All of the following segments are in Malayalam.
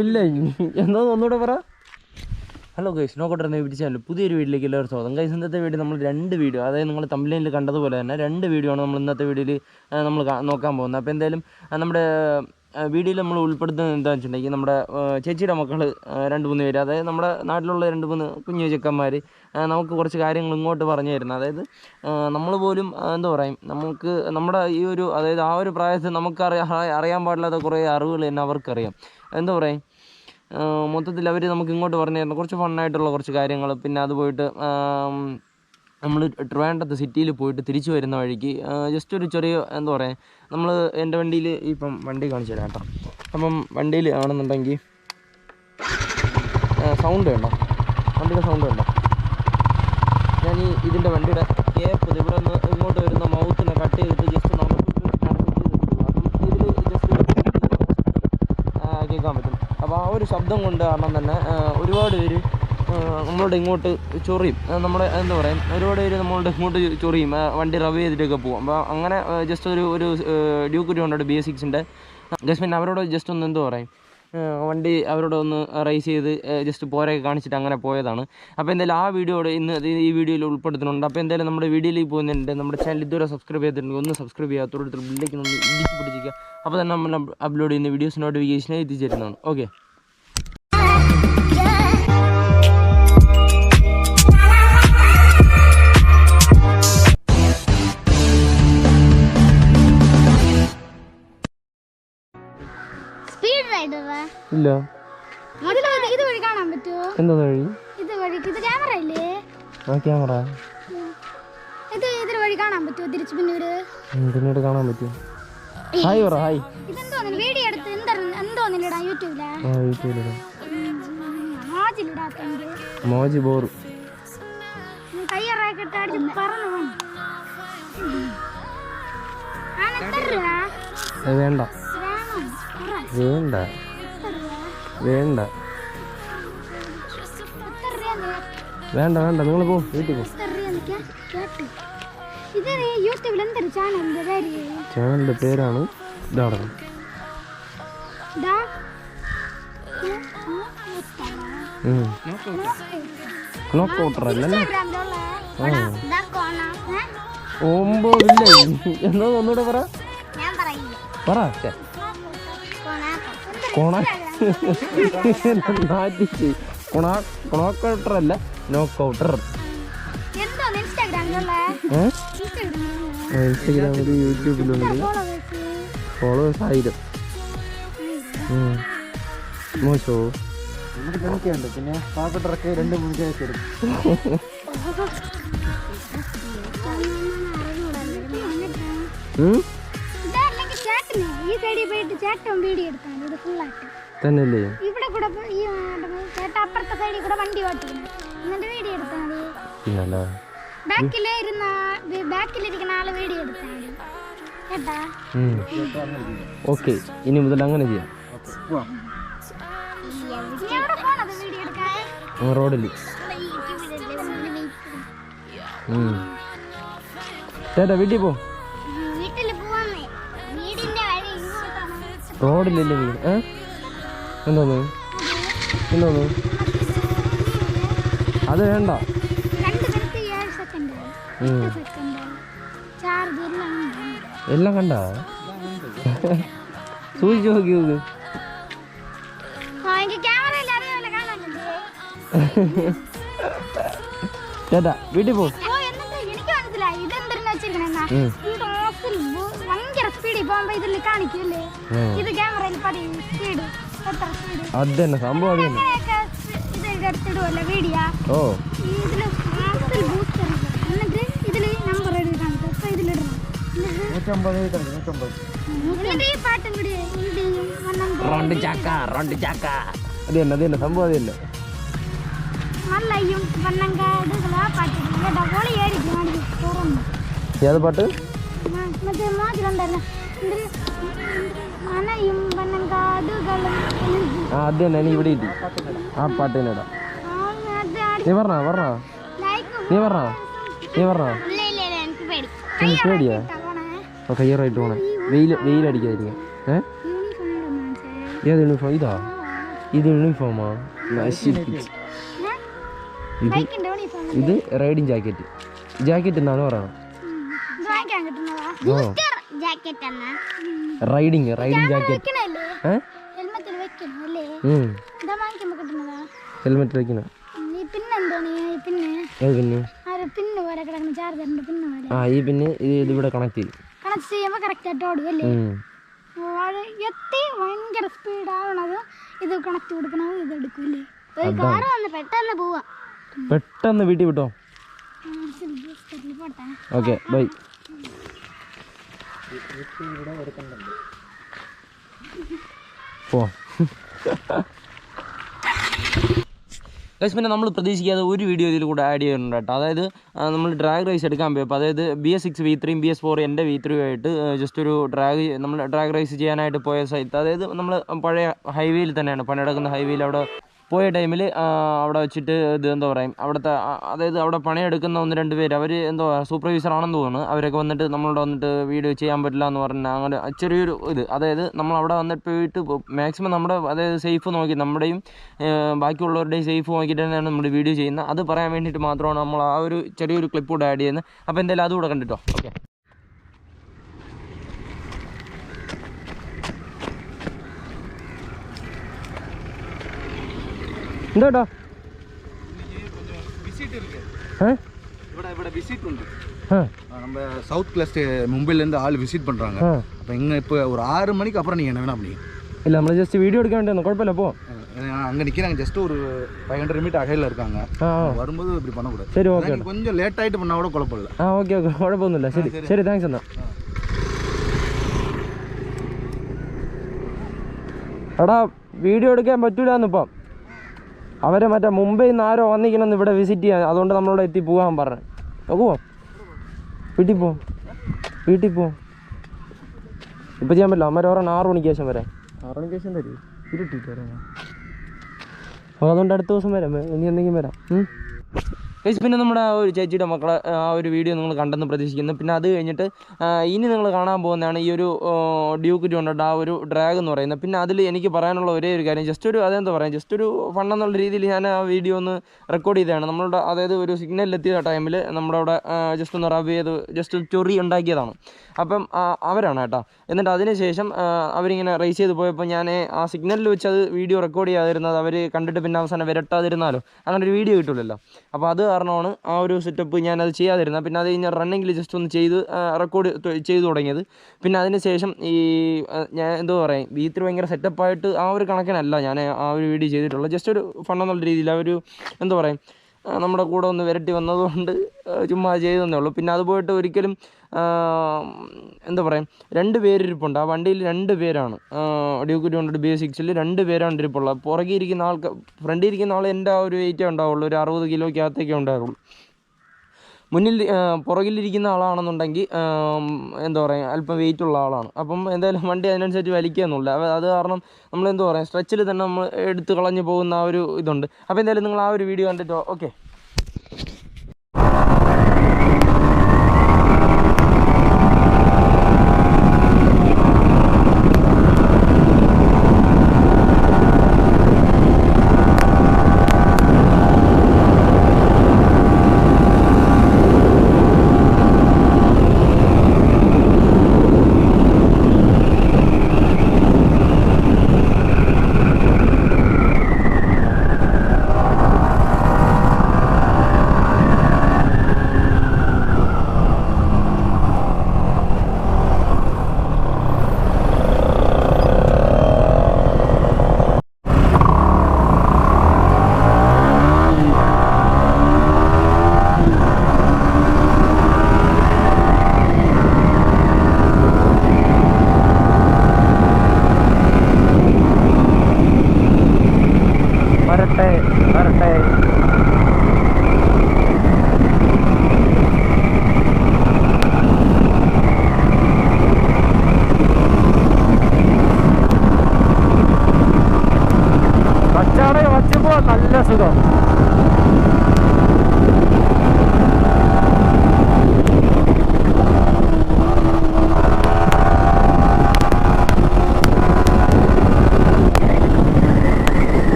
വില്ലേജ് എന്താ ഒന്നുകൂടെ പറ. ഹലോ ഗൈസ്, നോക്കട്ടെ പിടിച്ചാൽ പുതിയൊരു വീട്ടിലേക്ക് എല്ലാവരും സ്വാഗതം. ഗൈസ്, ഇന്നത്തെ വീഡിയോ നമ്മൾ 2 വീഡിയോ, അതായത് നിങ്ങൾ തമ്മിലിൽ കണ്ടതുപോലെ തന്നെ 2 വീഡിയോ ആണ് നമ്മൾ ഇന്നത്തെ വീഡിയോയിൽ നമ്മൾ നോക്കാൻ പോകുന്നത്. അപ്പോൾ എന്തായാലും നമ്മുടെ വീഡിയോയിൽ നമ്മൾ ഉൾപ്പെടുത്തുന്നത് എന്താണെന്ന് വെച്ചിട്ടുണ്ടെങ്കിൽ നമ്മുടെ ചേച്ചിയുടെ മക്കൾ 2-3 പേര്, അതായത് നമ്മുടെ നാട്ടിലുള്ള 2-3 കുഞ്ഞു ചെക്കന്മാർ നമുക്ക് കുറച്ച് കാര്യങ്ങൾ ഇങ്ങോട്ട് പറഞ്ഞു തരുന്നത്. അതായത് നമ്മൾ പോലും എന്താ പറയും, നമുക്ക് നമ്മുടെ ഈ ഒരു, അതായത് ആ ഒരു പ്രായത്തിൽ നമുക്ക് അറിയാൻ പാടില്ലാത്ത കുറേ അറിവുകൾ തന്നെ അവർക്കറിയാം. എന്താ പറയും, മൊത്തത്തിൽ അവർ നമുക്ക് ഇങ്ങോട്ട് പറഞ്ഞു തരുന്ന കുറച്ച് ഫണ്ണായിട്ടുള്ള കുറച്ച് കാര്യങ്ങൾ. പിന്നെ അത് പോയിട്ട് നമ്മൾ ട്രിവാൻഡ്രത്ത് സിറ്റിയിൽ പോയിട്ട് തിരിച്ചു വരുന്ന വഴിക്ക് ജസ്റ്റ് ഒരു ചെറിയ എന്താ പറയുക, നമ്മൾ എൻ്റെ വണ്ടിയിൽ ഇപ്പം വണ്ടി കാണിച്ചു തരാം കേട്ടോ. അപ്പം വണ്ടിയിൽ ആണെന്നുണ്ടെങ്കിൽ സൗണ്ട് വേണ്ട, വണ്ടിയുടെ സൗണ്ട് വേണ്ട. ഞാൻ ഈ ഇതിൻ്റെ വണ്ടിയുടെ കേപ്പ് ഇവിടെ നിന്ന് ഇങ്ങോട്ട് വരുന്ന മൗത്തിനെ കട്ട് ചെയ്തിട്ട് ജസ്റ്റ് നമുക്ക് അപ്പം ഇതിൽ ജസ്റ്റ് കേൾക്കാൻ പറ്റും. അപ്പോൾ ആ ഒരു ശബ്ദം കൊണ്ട് കാരണം തന്നെ ഒരുപാട് പേര് നമ്മളുടെ ഇങ്ങോട്ട് ചൊറിയും. നമ്മുടെ എന്താ പറയുക, ഒരുപാട് പേര് നമ്മളുടെ ഇങ്ങോട്ട് ചൊറിയും, വണ്ടി റവ് ചെയ്തിട്ടൊക്കെ പോകും. അപ്പോൾ അങ്ങനെ ജസ്റ്റ് ഒരു ഡ്യൂക്ക് 200 Bs6ൻ്റെ ജസ്റ്റ് പിന്നെ അവരോട് ജസ്റ്റ് ഒന്ന് എന്താ പറയും, വണ്ടി അവരോട് ഒന്ന് റൈസ് ചെയ്ത് ജസ്റ്റ് പോരൊക്കെ കാണിച്ചിട്ട് അങ്ങനെ പോയതാണ്. അപ്പോൾ എന്തായാലും ആ വീഡിയോയുടെ ഇന്ന് ഈ വീഡിയോയിൽ ഉൾപ്പെടുത്തുന്നുണ്ട്. അപ്പോൾ എന്തായാലും നമ്മുടെ വീഡിയോയിലേക്ക് പോകുന്നുണ്ട്. നമ്മുടെ ചാനൽ ഇതുവരെ സബ്സ്ക്രൈബ് ചെയ്തിട്ടുണ്ടെങ്കിൽ ഒന്ന് സബ്സ്ക്രൈബ് ചെയ്യുക, തൊട്ടടുത്ത് ബെല്ലേക്ക് ഒന്ന് ഇടിച്ച് പിടിച്ചിരിക്കുക. അപ്പോൾ തന്നെ നമ്മൾ അപ്ലോഡ് ചെയ്യുന്ന വീഡിയോസ് നോട്ടിഫിക്കേഷനെ എത്തിച്ചേരുന്നതാണ്. ഓക്കെ, ഇല്ല ഇത് വഴി കാണാൻ പറ്റുമോ? എന്താ വഴി? ഇത് വഴി ഇത് ക്യാമറ ഇല്ലേ? ആ ക്യാമറ ഇതിൽ വഴി കാണാൻ പറ്റുമോ? തിരിച്ചു പിന്നീട് കാണാൻ പറ്റുമോ? ഹായ് പറ, ഹായ്. ഇതെന്തോ വീഡിയോ എടുത്ത് എന്തോന്നില്ലടാ യൂട്യൂബിലാ? യൂട്യൂബിലിടാം. മോജിലിടാത്തെങ്കിൽ മോജി ബോർ കയ്യറാക്കി അടിച്ച് പറന്നു വേണ്ട വേണ്ട വേണ്ട വേണ്ട വേണ്ട, നിങ്ങൾ പോ, വീട്ടിൽ പോ. ചാനലിന്റെ പേരാണ് ഇതാണ്. നോക്കൗട്ടർ അല്ലല്ലേ? എന്നോ ഒന്നുകൂടെ പറ പറ. കൊണോക്കൗട്ടർ അല്ല, നോക്കൗട്ടർ. ഇൻസ്റ്റാഗ്രാമിൽ യൂട്യൂബിലുണ്ട്. ഫോളോവേഴ്സ് 1000. മോശോ നമുക്ക് ജനിക്കുന്നുണ്ട്. പിന്നെ പാവപ്പെട്ടവർക്ക് 2-3 കേസ് എടുക്കും. തന്നെയല്ലേ? ഇവിടെ കൂടെ ഈ ചേട്ടാ അപ്പുറത്തെ സൈഡിൽ കൂടെ വണ്ടി ഓട്ടിക്കുന്നു, എന്നിട്ട് വീഡിയോ എടുത്താൽ മതി. ബാക്കിലിരിക്കുന്ന ആള് വീഡിയോ എടുത്താൽ മതി കേട്ടാ. ഓക്കെ, ഇനി മുതൽ അങ്ങനെ ചെയ്യാം. വീഡിയോ എടുക്കാൻ റോഡിൽ ചേട്ടാ വീട്ടിൽ പോ. റോഡിലല്ലേ വീട്? എന്തോന്ന് എന്തോന്ന് അത് വേണ്ട. എല്ലാം കണ്ട സൂചിച്ച് നോക്കി നോക്ക്. ചേട്ടാ വീട്ടിൽ പോ. അത് തന്നെ സംഭവം. ഓ റോണ്ട് ചാക്ക അത് തന്നെ സംഭവം. അത് തന്നെ ഏത് പാട്ട്? അത് തന്നെ എനിക്ക് ഇവിടെ കിട്ടി. ആ പാട്ട് തന്നെ ഇടാം. നീ പറഞ്ഞ പേടിയാ? കയ്യറായിട്ട് പോണേ, വെയിലടിക്കാതിരിക്കാം. ഏത് യൂണിഫോം? ഇതാ ഇത് യൂണിഫോമാ നശിപ്പിച്ച്. ബൈക്കിന്റെ യൂണിഫോം ഇത് റൈഡിങ് ജാക്കറ്റ്. ജാക്കറ്റ് എന്നാണ് പറയുന്നത്. ഇത് വാങ്ങിക്കാൻ കിട്ടുന്നതാ ബൂസ്റ്റർ ജാക്കറ്റ് എന്നാ റൈഡിങ് ജാക്കറ്റ്. വെക്കണല്ലേ ഹെൽമെറ്റിൽ വെക്കണം അല്ലേ? ഇതാ വാങ്ങിക്കുമ്പോൾ കിട്ടുന്നതാ ഹെൽമെറ്റ് വെക്കണം. ഈ പിന്നെന്തോണി ഈ പിന്നെ പിന്നെ ആ പിന്ന് പോലെ കിടക്കുന്ന ചാർജറിന്റെ പിന്ന് പോലെ. ആ ഈ പിന്നെ ഇതിവിടെ കണക്ട് ചെയ്യും. കണക്ട് ചെയ്യുമ്പോൾ കറക്റ്റ് ആയിട്ട് ഓടും അല്ലേ? എത്തി ഭയങ്കര സ്പീഡാവണത് ഇത് കണക്ട് കൊടുക്കണത് ഇത് എടുക്കൂല്ലേ? ഒരു കാറ് വന്ന് പെട്ടെന്ന് പോവാ. പെട്ടെന്ന് വീട്ടിൽ വിട്ടോ. പോട്ടെ. Okay bye. പോ. പിന്നെ നമ്മൾ പ്രതീക്ഷിക്കാതെ ഒരു വീഡിയോ ഇതിൽ കൂടെ ആഡ് ചെയ്യുന്നുണ്ട് കേട്ടോ. അതായത് നമ്മൾ ഡ്രാഗ് റേസ് എടുക്കാൻ പോയപ്പോൾ അതായത് BS6 V3 BS4 എൻ്റെ V3 ആയിട്ട് ജസ്റ്റ് ഒരു നമ്മൾ ഡ്രാഗ് റേസ് ചെയ്യാനായിട്ട് പോയ സ്ഥലത്ത്, അതായത് നമ്മൾ പഴയ ഹൈവേയിൽ തന്നെയാണ്, പണിയെടുക്കുന്ന ഹൈവേയിൽ അവിടെ പോയ ടൈമിൽ അവിടെ വെച്ചിട്ട് ഇത് എന്താ പറയുക, അവിടുത്തെ അതായത് അവിടെ പണിയെടുക്കുന്ന 1-2 പേര്, അവർ എന്തോ സൂപ്പർവൈസർ ആണെന്ന് തോന്നുന്നു, അവരൊക്കെ വന്നിട്ട് നമ്മളോട് വന്നിട്ട് വീഡിയോ ചെയ്യാൻ പറ്റില്ല എന്ന് പറഞ്ഞാൽ അങ്ങനെ ചെറിയൊരു ഇത്, അതായത് നമ്മൾ അവിടെ വന്നിട്ട് പോയിട്ട് മാക്സിമം നമ്മുടെ അതായത് സേഫ് നോക്കി, നമ്മുടെയും ബാക്കിയുള്ളവരുടെയും സേഫ് നോക്കിയിട്ട് തന്നെയാണ് നമ്മൾ വീഡിയോ ചെയ്യുന്നത്. അത് പറയാൻ വേണ്ടിയിട്ട് മാത്രമാണ് നമ്മൾ ആ ഒരു ചെറിയൊരു ക്ലിപ്പ് കൂടെ ആഡ് ചെയ്യുന്നത്. അപ്പോൾ എന്തായാലും അതുകൂടെ കണ്ടിട്ടോ. ഓക്കെ. എന്താ நம்ம சவுத் கிளஸ்ட் மும்பைலேருந்து ஆள் விசிட் பண்ணுறாங்க. அப்போ இங்கே இப்போ ஒரு 6 மணிக்கு அப்புறம் நீங்கள் என்ன வேணா பண்ணி இல்லை, நம்ம ஜஸ்ட் வீடியோ எடுக்க வேண்டிய குழப்பமில்ல. போ, அங்கே நிற்கிறாங்க, ஜஸ்ட் ஒரு 500 மீட்டர் அகையில் இருக்காங்க. வரும்போது இப்படி பண்ணக்கூடாது. சரி ஓகே. கொஞ்சம் லேட் ஆகிட்டு பண்ணால் கூட குழப்பம் இல்லை. ஓகே ஓகே, குழப்பமൊന്നുമില്ല. ശരി ശരി, താങ്ക്സ് എന്നാ. എടാ വീഡിയോ എടുക്കാൻ പറ്റൂലെന്നിപ്പം അവരെ മറ്റേ മുംബൈയിൽ നിന്ന് ആരോ വന്നിരിക്കണമെന്ന് ഇവിടെ വിസിറ്റ് ചെയ്യാൻ, അതുകൊണ്ട് നമ്മളോട് എത്തി പോകാൻ പറഞ്ഞു. നോക്കുമോ? വീട്ടിൽ പോവും, വീട്ടിൽ പോവും. ഇപ്പം ചെയ്യാൻ പറ്റില്ല, അമ്മ പറഞ്ഞ 6 മണിക്ക് ശേഷം വരാം. 6 മണിക്ക് ശേഷം തരും, ഇരുട്ടിട്ട് വരാം. അപ്പോൾ അതുകൊണ്ട് അടുത്ത ദിവസം വരാം, ഇനി എന്തെങ്കിലും വരാം. പിന്നെ നമ്മുടെ ആ ഒരു ചേച്ചിയുടെ മക്കളെ ആ ഒരു വീഡിയോ നിങ്ങൾ കണ്ടെന്ന് പ്രതീക്ഷിക്കുന്നു. പിന്നെ അത് കഴിഞ്ഞിട്ട് ഇനി നിങ്ങൾ കാണാൻ പോകുന്നതാണ് ഈ ഒരു Duke 200 ആ ഒരു ഡ്രാഗ് എന്ന് പറയുന്നത്. പിന്നെ അതിൽ എനിക്ക് പറയാനുള്ള ഒരേ ഒരു കാര്യം, ജസ്റ്റ് ഒരു അതെന്താ പറയുക, ജസ്റ്റ് ഒരു ഫണ്ണെന്നുള്ള രീതിയിൽ ഞാൻ ആ വീഡിയോ ഒന്ന് റെക്കോർഡ് ചെയ്തതാണ്. നമ്മളുടെ അതായത് ഒരു സിഗ്നലിലെത്തിയ ടൈമിൽ നമ്മുടെ അവിടെ ജസ്റ്റ് ഒന്ന് റബ് ചെയ്ത് ജസ്റ്റ് ചൊറി ഉണ്ടാക്കിയതാണ്. അപ്പം അവരാണ് കേട്ടോ. എന്നിട്ട് അതിന് ശേഷം അവരിങ്ങനെ റേസ് ചെയ്ത് പോയപ്പോൾ ഞാൻ ആ സിഗ്നലിൽ വെച്ച് അത് വീഡിയോ റെക്കോർഡ് ചെയ്യാതിരുന്നത് അവർ കണ്ടിട്ട് പിന്നെ അവസാനം വരട്ടാതിരുന്നാലോ അങ്ങനെ ഒരു വീഡിയോ കിട്ടില്ലല്ലോ. അപ്പോൾ അത് കാരണമാണ് ആ ഒരു സെറ്റപ്പ് ഞാനത് ചെയ്യാതിരുന്നത്. പിന്നെ അത് കഴിഞ്ഞാൽ റണ്ണിങ്ങിൽ ജസ്റ്റ് ഒന്ന് ചെയ്ത് റെക്കോർഡ് ചെയ്തു തുടങ്ങിയത്. പിന്നെ അതിന് ശേഷം ഈ ഞാൻ എന്തോ പറയാം, V3 ഭയങ്കര സെറ്റപ്പായിട്ട് ആ ഒരു കണക്കിനല്ല ഞാൻ ആ ഒരു വീഡിയോ ചെയ്തിട്ടുള്ളത്. ജസ്റ്റ് ഒരു ഫണ്ണെന്നുള്ള രീതിയിൽ ആ ഒരു എന്താ പറയുക, നമ്മുടെ കൂടെ ഒന്ന് വിരട്ടി വന്നതുകൊണ്ട് ചുമ്മാ ചെയ്തതന്നേ ഉള്ളൂ. പിന്നെ അത് പോയിട്ട് ഒരിക്കലും എന്താ പറയുക, 2 പേരിരിപ്പുണ്ട് ആ വണ്ടിയിൽ. 2 പേരാണ് Duke 200 Bs6 2 പേരാണ് ഇരിപ്പുള്ളത്. പുറകെ ഇരിക്കുന്ന ആൾക്ക്, ഫ്രണ്ടിൽ ഇരിക്കുന്ന ആൾ എൻ്റെ ആ ഒരു വെയിറ്റേ ഉണ്ടാവുള്ളൂ, ഒരു 60 കിലോയ്ക്കകത്തേക്കേ ഉണ്ടാവുള്ളൂ. മുന്നിൽ പുറകിലിരിക്കുന്ന ആളാണെന്നുണ്ടെങ്കിൽ എന്താ പറയുക, അല്പം വെയിറ്റ് ഉള്ള ആളാണ്. അപ്പം എന്തായാലും വണ്ടി അതിനനുസരിച്ച് വലിക്കുകയെന്നില്ല. അത് കാരണം നമ്മളെന്താ പറയുക, സ്ട്രെച്ചിൽ തന്നെ നമ്മൾ എടുത്ത് കളഞ്ഞു പോകുന്ന ആ ഒരു ഇതുണ്ട്. അപ്പോൾ എന്തായാലും നിങ്ങൾ ആ ഒരു വീഡിയോ കണ്ടിട്ടോ. ഓക്കെ.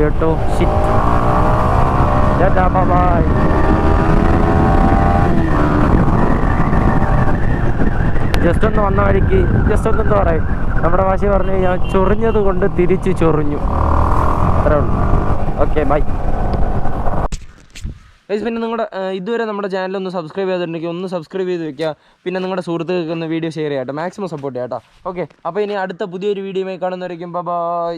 കേട്ടോ. ബൈ. ജസ്റ്റ് ഒന്ന് വന്ന വഴിക്ക് ജസ്റ്റ് ഒന്ന് എന്താ പറയും, നമ്മുടെ ഭാഷ പറഞ്ഞു കഴിഞ്ഞാൽ ചൊറിഞ്ഞത് കൊണ്ട് തിരിച്ച് ചൊറിഞ്ഞു, അത്രേ ഉള്ളൂ. Okay bye. പിന്നെ നിങ്ങളുടെ ഇതുവരെ നമ്മുടെ ചാനൽ ഒന്ന് സബ്സ്ക്രൈബ് ചെയ്തിട്ടുണ്ടെങ്കിൽ ഒന്ന് സബ്സ്ക്രൈബ് ചെയ്ത് വെക്കുക. പിന്നെ നിങ്ങളുടെ സുഹൃത്തുക്കൾക്ക് ഒന്ന് വീഡിയോ ഷെയർ ചെയ്യാം കേട്ടോ, മാക്സിമം സപ്പോർട്ട് ചെയ്യാം കേട്ടോ. ഓക്കെ, അപ്പോൾ ഇനി അടുത്ത പുതിയൊരു വീഡിയോയുമായി കാണുന്നവരേക്കും ബൈ.